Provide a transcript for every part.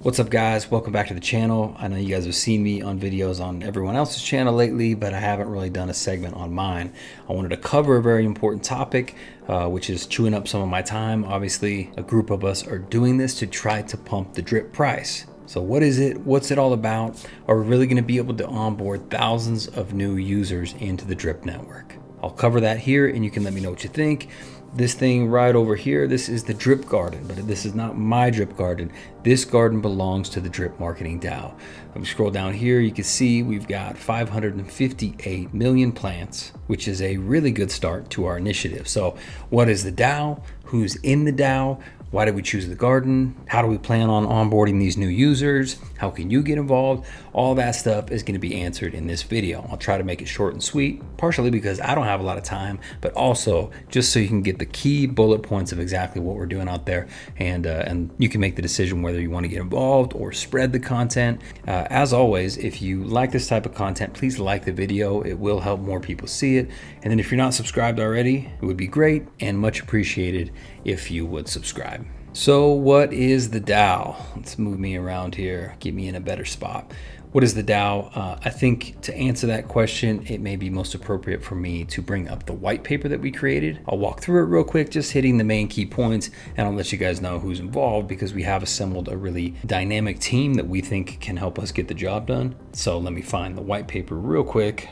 What's up guys, welcome back to the channel. I know you guys have seen me on videos on everyone else's channel lately, but I haven't really done a segment on mine. I wanted to cover a very important topic, which is chewing up some of my time. Obviously, a group of us are doing this to try to pump the drip price. So what is it? What's it all about? Are we really gonna be able to onboard thousands of new users into the drip network? I'll cover that here and you can let me know what you think. This thing right over here, this is the drip garden, but this is not my drip garden. This garden belongs to the Drip Marketing DAO. If we scroll down here, you can see we've got 558 million plants, which is a really good start to our initiative. So what is the DAO? Who's in the DAO? Why did we choose the garden? How do we plan on onboarding these new users? How can you get involved? All that stuff is going to be answered in this video. I'll try to make it short and sweet, partially because I don't have a lot of time, but also just so you can get the key bullet points of exactly what we're doing out there, and you can make the decision whether you want to get involved or spread the content. As always, if you like this type of content, please like the video. It will help more people see it. And then if you're not subscribed already, it would be great and much appreciated if you would subscribe. So what is the DAO? Let's move me around here, get me in a better spot. What is the DAO? I think to answer that question, it may be most appropriate for me to bring up the white paper that we created. I'll walk through it real quick, just hitting the main key points, and I'll let you guys know who's involved because we have assembled a really dynamic team that we think can help us get the job done. So let me find the white paper real quick,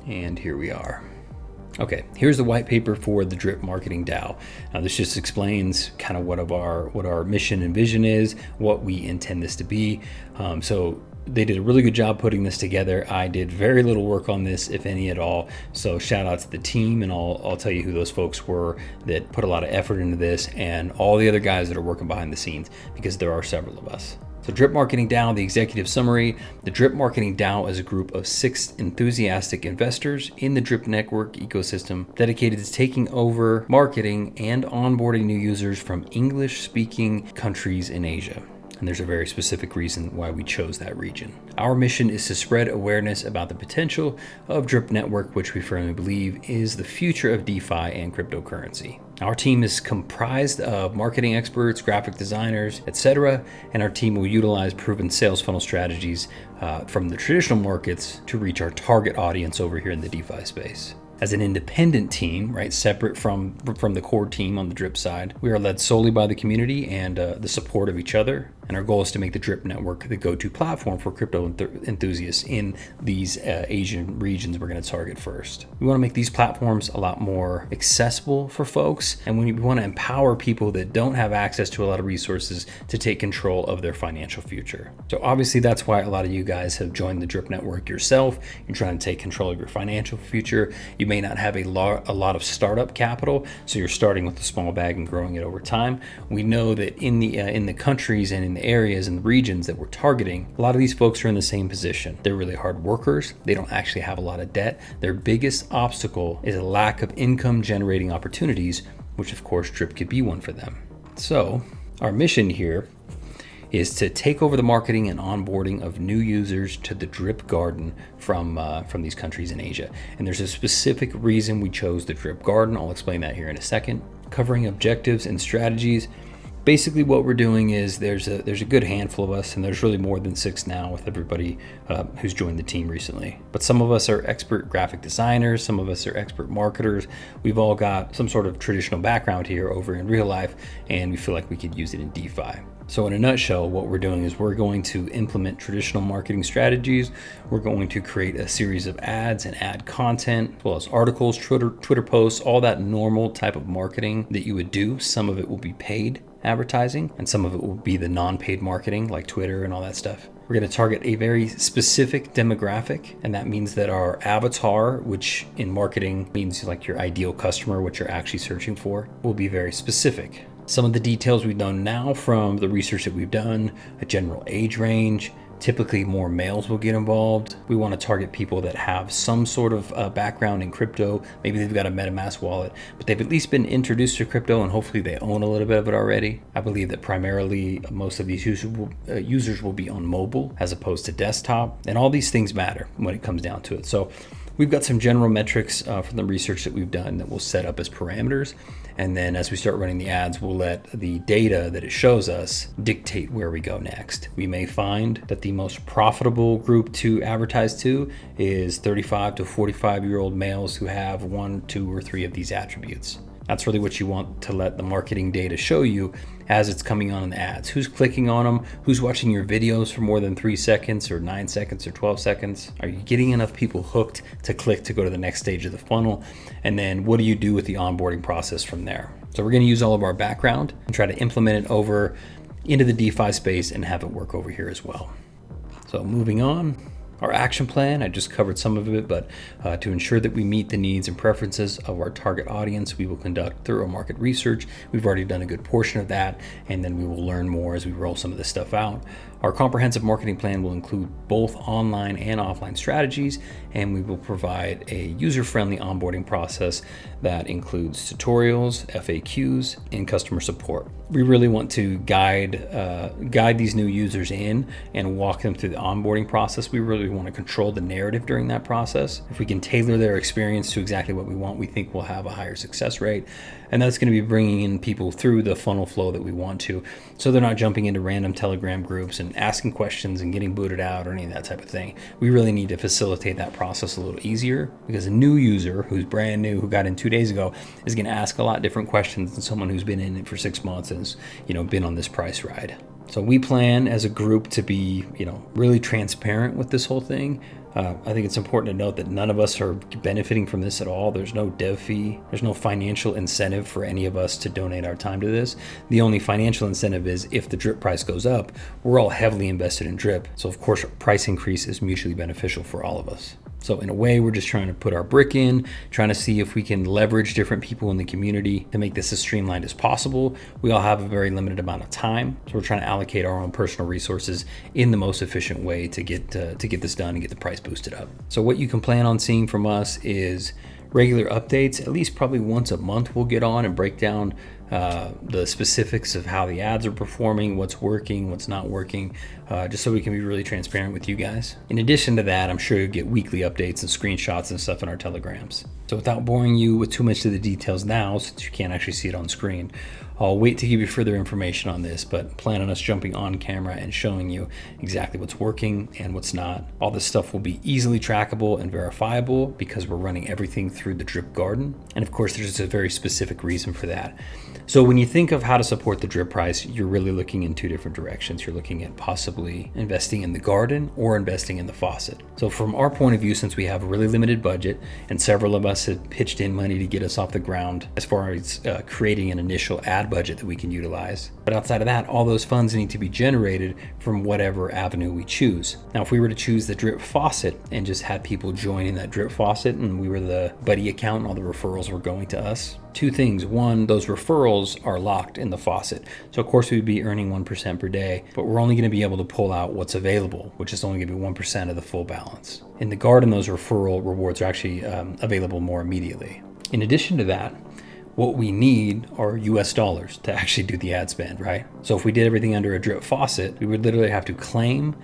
and here we are. Okay, here's the white paper for the Drip Marketing DAO. Now this just explains kind of what our mission and vision is, what we intend this to be. So they did a really good job putting this together. I did very little work on this, if any at all. So shout out to the team, and I'll tell you who those folks were that put a lot of effort into this, and all the other guys that are working behind the scenes, because there are several of us. So Drip Marketing DAO, the executive summary. The Drip Marketing DAO is a group of 6 enthusiastic investors in the Drip network ecosystem dedicated to taking over marketing and onboarding new users from English-speaking countries in Asia. And there's a very specific reason why we chose that region. Our mission is to spread awareness about the potential of Drip Network, which we firmly believe is the future of DeFi and cryptocurrency. Our team is comprised of marketing experts, graphic designers, etc., and our team will utilize proven sales funnel strategies from the traditional markets to reach our target audience over here in the DeFi space. As an independent team, right, separate from the core team on the Drip side, we are led solely by the community and the support of each other. And our goal is to make the Drip network the go-to platform for crypto enthusiasts in these Asian regions we're going to target first. We want to make these platforms a lot more accessible for folks, and we want to empower people that don't have access to a lot of resources to take control of their financial future. So obviously that's why a lot of you guys have joined the Drip network yourself. You're trying to take control of your financial future. You may not have a lot of startup capital, so you're starting with a small bag and growing it over time. We know that in the countries and in the areas and the regions that we're targeting, a lot of these folks are in the same position. They're really hard workers. They don't actually have a lot of debt. Their biggest obstacle is a lack of income generating opportunities, which of course Drip could be one for them. So our mission here is to take over the marketing and onboarding of new users to the Drip Garden from these countries in Asia. And there's a specific reason we chose the Drip Garden. I'll explain that here in a second. Covering objectives and strategies. Basically what we're doing is there's a good handful of us, and there's really more than 6 now with everybody who's joined the team recently. But some of us are expert graphic designers, some of us are expert marketers. We've all got some sort of traditional background here over in real life, and we feel like we could use it in DeFi. So in a nutshell, what we're doing is we're going to implement traditional marketing strategies. We're going to create a series of ads and ad content, as well as articles, Twitter posts, all that normal type of marketing that you would do. Some of it will be paid advertising, and some of it will be the non-paid marketing like Twitter and all that stuff. We're going to target a very specific demographic, and that means that our avatar, which in marketing means like your ideal customer, what you're actually searching for, will be very specific. Some of the details we know now from the research that we've done: a general age range. Typically more males will get involved. We want to target people that have some sort of background in crypto. Maybe they've got a MetaMask wallet, but they've at least been introduced to crypto, and hopefully they own a little bit of it already. I believe that primarily most of these users will be on mobile as opposed to desktop, and all these things matter when it comes down to it. So we've got some general metrics from the research that we've done that we'll set up as parameters. And then as we start running the ads, we'll let the data that it shows us dictate where we go next. We may find that the most profitable group to advertise to is 35 to 45-year-old males who have 1, 2, or 3 of these attributes. That's really what you want to let the marketing data show you as it's coming on in the ads. Who's clicking on them? Who's watching your videos for more than 3 seconds or 9 seconds or 12 seconds? Are you getting enough people hooked to click to go to the next stage of the funnel? And then what do you do with the onboarding process from there? So we're going to use all of our background and try to implement it over into the DeFi space and have it work over here as well. So moving on. Our action plan, I just covered some of it, but to ensure that we meet the needs and preferences of our target audience, we will conduct thorough market research. We've already done a good portion of that, and then we will learn more as we roll some of this stuff out. Our comprehensive marketing plan will include both online and offline strategies, and we will provide a user-friendly onboarding process that includes tutorials, FAQs, and customer support. We really want to guide these new users in and walk them through the onboarding process. We really want to control the narrative during that process. If we can tailor their experience to exactly what we want, we think we'll have a higher success rate. And that's going to be bringing in people through the funnel flow that we want to, so they're not jumping into random Telegram groups and asking questions and getting booted out or any of that type of thing. We really need to facilitate that process a little easier, because a new user who's brand new, who got in 2 days ago, is going to ask a lot different questions than someone who's been in it for 6 months and has, been on this price ride. So we plan as a group to be, really transparent with this whole thing. I think it's important to note that none of us are benefiting from this at all. There's no dev fee. There's no financial incentive for any of us to donate our time to this. The only financial incentive is if the drip price goes up, we're all heavily invested in drip. So of course, price increase is mutually beneficial for all of us. So in a way, we're just trying to put our brick in, trying to see if we can leverage different people in the community to make this as streamlined as possible. We all have a very limited amount of time, so we're trying to allocate our own personal resources in the most efficient way to get this done and get the price boosted up. So what you can plan on seeing from us is regular updates. At least probably once a month we'll get on and break down the specifics of how the ads are performing, what's working, what's not working, just so we can be really transparent with you guys. In addition to that, I'm sure you'll get weekly updates and screenshots and stuff in our telegrams. So without boring you with too much of the details now, since you can't actually see it on screen, I'll wait to give you further information on this, but plan on us jumping on camera and showing you exactly what's working and what's not. All this stuff will be easily trackable and verifiable because we're running everything through the drip garden. And of course, there's a very specific reason for that. So when you think of how to support the drip price, you're really looking in 2 different directions. You're looking at possibly investing in the garden or investing in the faucet. So from our point of view, since we have a really limited budget and several of us have pitched in money to get us off the ground as far as creating an initial ad budget that we can utilize. But outside of that, all those funds need to be generated from whatever avenue we choose. Now, if we were to choose the drip faucet and just had people join in that drip faucet and we were the buddy account and all the referrals were going to us, 2 things. 1, those referrals are locked in the faucet. So of course we'd be earning 1% per day, but we're only going to be able to pull out what's available, which is only going to be 1% of the full balance. In the garden, those referral rewards are actually available more immediately. In addition to that, what we need are US dollars to actually do the ad spend, right? So if we did everything under a drip faucet, we would literally have to claim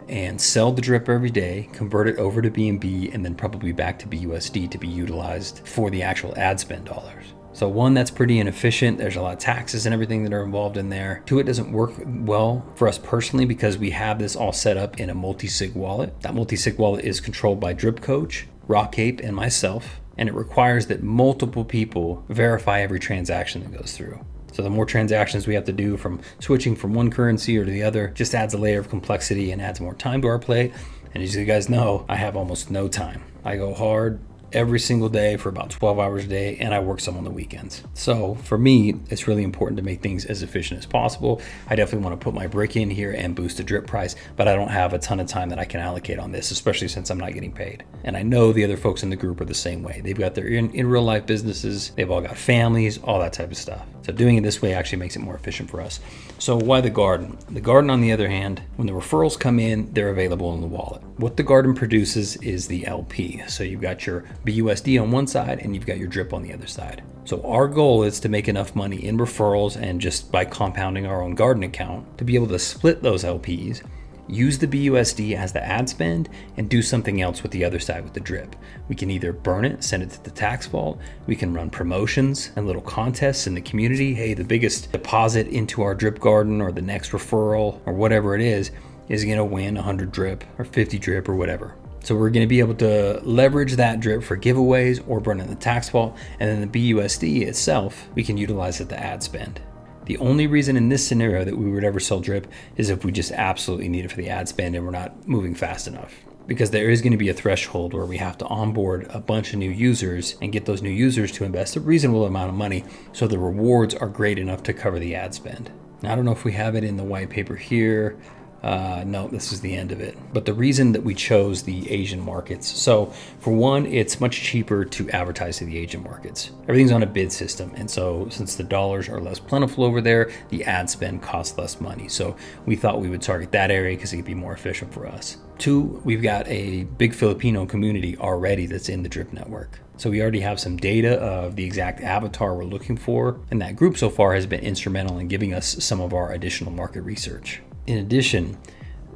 and sell the drip every day, convert it over to BNB, and then probably back to BUSD to be utilized for the actual ad spend dollars. So 1, that's pretty inefficient. There's a lot of taxes and everything that are involved in there. 2, it doesn't work well for us personally because we have this all set up in a multi-sig wallet. That multi-sig wallet is controlled by Drip Coach, Rockcape, and myself. And it requires that multiple people verify every transaction that goes through. So the more transactions we have to do from switching from one currency or to the other just adds a layer of complexity and adds more time to our plate. And as you guys know, I have almost no time. I go hard every single day for about 12 hours a day, and I work some on the weekends. So for me, it's really important to make things as efficient as possible. I definitely want to put my brick in here and boost the drip price, but I don't have a ton of time that I can allocate on this, especially since I'm not getting paid. And I know the other folks in the group are the same way. They've got their in real life businesses, they've all got families, all that type of stuff. So doing it this way actually makes it more efficient for us. So why the garden? The garden, on the other hand, when the referrals come in, they're available in the wallet. What the garden produces is the LP. So you've got your BUSD on one side and you've got your drip on the other side. So our goal is to make enough money in referrals and just by compounding our own garden account to be able to split those LPs use the BUSD as the ad spend and do something else with the other side with the drip. We can either burn it, send it to the tax vault. We can run promotions and little contests in the community. Hey, the biggest deposit into our drip garden or the next referral or whatever it is going to win 100 drip or 50 drip or whatever. So we're going to be able to leverage that drip for giveaways or burn it in the tax vault. And then the BUSD itself, we can utilize at the ad spend. The only reason in this scenario that we would ever sell drip is if we just absolutely need it for the ad spend and we're not moving fast enough. Because there is going to be a threshold where we have to onboard a bunch of new users and get those new users to invest a reasonable amount of money so the rewards are great enough to cover the ad spend. Now, I don't know if we have it in the white paper here. No, this is the end of it. But the reason that we chose the Asian markets. So for one, it's much cheaper to advertise to the Asian markets. Everything's on a bid system. And so since the dollars are less plentiful over there, the ad spend costs less money. So we thought we would target that area because it could be more efficient for us. Two, we've got a big Filipino community already that's in the drip network. So we already have some data of the exact avatar we're looking for. And that group so far has been instrumental in giving us some of our additional market research. In addition,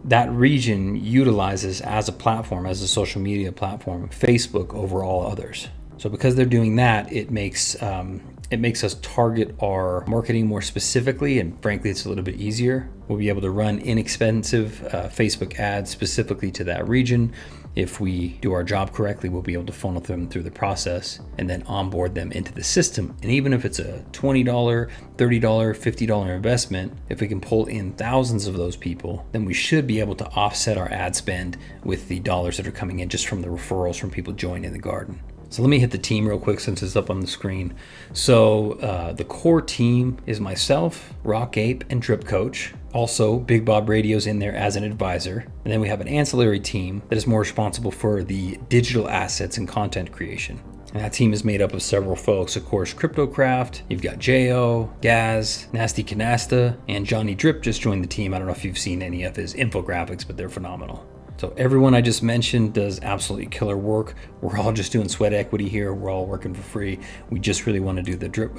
that region utilizes as a platform, as a social media platform, Facebook over all others. So because they're doing that, it makes us target our marketing more specifically, and frankly, it's a little bit easier. We'll be able to run inexpensive Facebook ads specifically to that region. If we do our job correctly, we'll be able to funnel them through the process and then onboard them into the system. And even if it's a $20, $30, $50 investment, if we can pull in thousands of those people, then we should be able to offset our ad spend with the dollars that are coming in just from the referrals from people joining the garden. So let me hit the team real quick since it's up on the screen. So the core team is myself, Rock Ape, and Drip Coach. Also, Big Bob Radio's in there as an advisor. And then we have an ancillary team that is more responsible for the digital assets and content creation. And that team is made up of several folks. Of course, CryptoCraft, you've got J.O., Gaz, Nasty Canasta, and Johnny Drip just joined the team. I don't know if you've seen any of his infographics, but they're phenomenal. So everyone I just mentioned does absolutely killer work. We're all just doing sweat equity here. We're all working for free. We just really want to do the drip,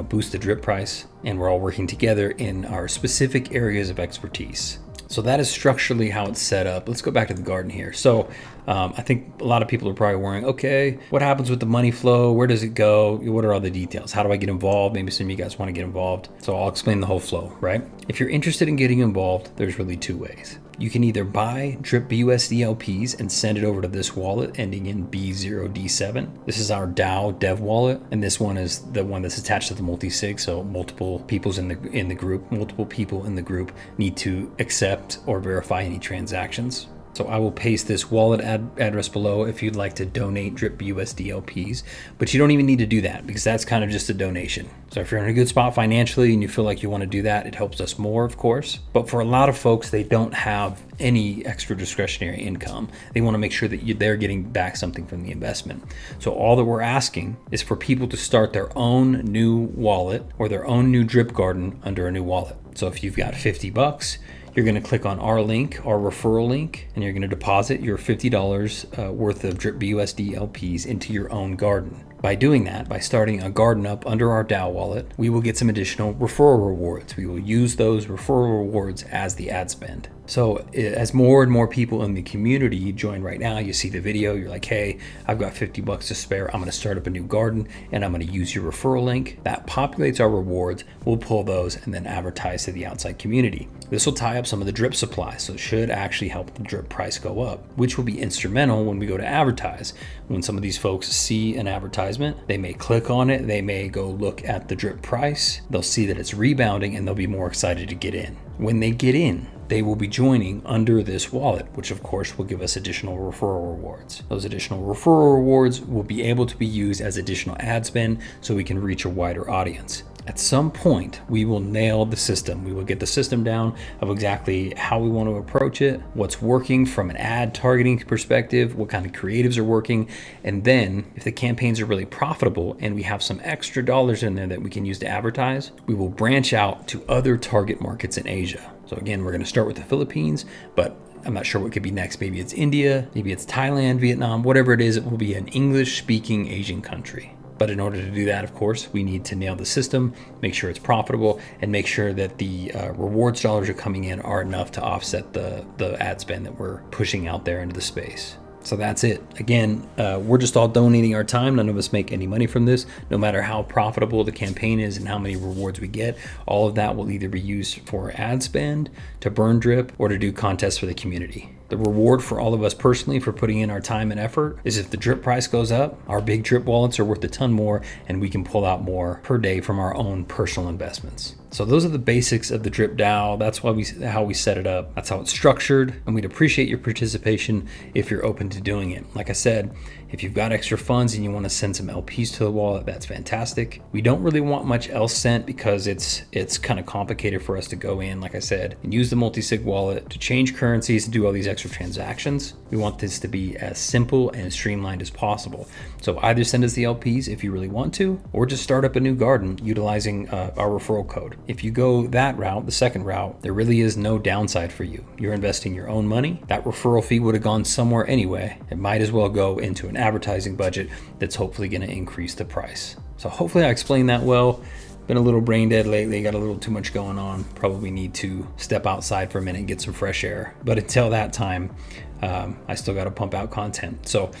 boost the drip price. And we're all working together in our specific areas of expertise. So that is structurally how it's set up. Let's go back to the garden here. So I think a lot of people are probably worrying, okay, what happens with the money flow? Where does it go? What are all the details? How do I get involved? Maybe some of you guys want to get involved. So I'll explain the whole flow, right? If you're interested in getting involved, there's really two ways. You can either buy drip BUSD LPs and send it over to this wallet ending in B0D7. This is our DAO dev wallet, and this one is the one that's attached to the multi-sig. So multiple people in the group need to accept or verify any transactions. So I will paste this wallet address below if you'd like to donate drip BUSD LPs, but you don't even need to do that because that's kind of just a donation. So if you're in a good spot financially and you feel like you want to do that, it helps us more, of course. But for a lot of folks, they don't have any extra discretionary income. They want to make sure that they're getting back something from the investment. So all that we're asking is for people to start their own new wallet or their own new drip garden under a new wallet. So if you've got $50, you're going to click on our link, our referral link, and you're going to deposit your $50 worth of drip BUSD LPs into your own garden. By doing that, by starting a garden up under our DAO wallet, we will get some additional referral rewards. We will use those referral rewards as the ad spend. So as more and more people in the community join right now, you see the video, you're like, hey, I've got $50 to spare. I'm going to start up a new garden and I'm going to use your referral link. That populates our rewards. We'll pull those and then advertise to the outside community. This will tie up some of the drip supply, so it should actually help the drip price go up, which will be instrumental when we go to advertise. When some of these folks see an advertisement, they may click on it, they may go look at the drip price, they'll see that it's rebounding and they'll be more excited to get in. When they get in, they will be joining under this wallet, which of course will give us additional referral rewards. Those additional referral rewards will be able to be used as additional ad spend so we can reach a wider audience. At some point, we will nail the system. We will get the system down of exactly how we want to approach it, what's working from an ad targeting perspective, what kind of creatives are working. And then if the campaigns are really profitable and we have some extra dollars in there that we can use to advertise, we will branch out to other target markets in Asia. So again, we're going to start with the Philippines, but I'm not sure what could be next. Maybe it's India, maybe it's Thailand, Vietnam, whatever it is, it will be an English-speaking Asian country. But in order to do that, of course, we need to nail the system, make sure it's profitable, and make sure that the rewards dollars are coming in are enough to offset the ad spend that we're pushing out there into the space. So that's it. Again, we're just all donating our time. None of us make any money from this. No matter how profitable the campaign is and how many rewards we get, all of that will either be used for ad spend, to burn drip, or to do contests for the community. The reward for all of us personally for putting in our time and effort is if the drip price goes up, our big drip wallets are worth a ton more, and we can pull out more per day from our own personal investments. So those are the basics of the drip DAO. That's how we set it up. That's how it's structured, and we'd appreciate your participation if you're open to doing it. Like I said, if you've got extra funds and you want to send some LPs to the wallet, that's fantastic. We don't really want much else sent because it's kind of complicated for us to go in, like I said, and use the multi-sig wallet to change currencies and do all these extra transactions. We want this to be as simple and streamlined as possible. So either send us the LPs if you really want to, or just start up a new garden utilizing our referral code. If you go that route, the second route, there really is no downside for you. You're investing your own money. That referral fee would have gone somewhere anyway. It might as well go into an advertising budget that's hopefully going to increase the price. So hopefully I explained that well. Been a little brain dead lately, got a little too much going on. Probably need to step outside for a minute and get some fresh air. But until that time, I still got to pump out content. So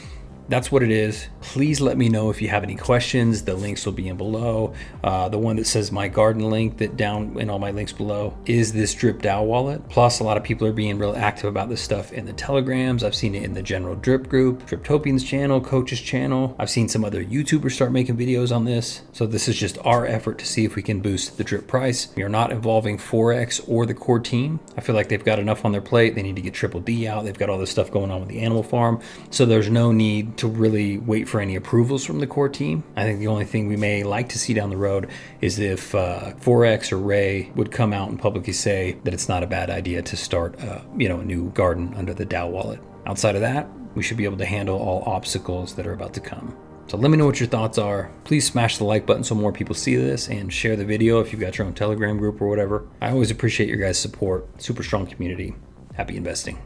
that's what it is. Please let me know if you have any questions. The links will be in below. The one that says my garden link, that down in all my links below, is this Drip DAO wallet. Plus, a lot of people are being real active about this stuff in the telegrams. I've seen it in the general drip group, Driptopian's channel, Coach's channel. I've seen some other YouTubers start making videos on this. So this is just our effort to see if we can boost the drip price. We are not involving Forex or the core team. I feel like they've got enough on their plate. They need to get Triple D out. They've got all this stuff going on with the animal farm. So there's no need to really wait for any approvals from the core team. I think the only thing we may like to see down the road is if Forex or Ray would come out and publicly say that it's not a bad idea to start a new garden under the DAO wallet. Outside of that, we should be able to handle all obstacles that are about to come. So let me know what your thoughts are. Please smash the like button so more people see this, and share the video if you've got your own Telegram group or whatever. I always appreciate your guys' support. Super strong community. Happy investing.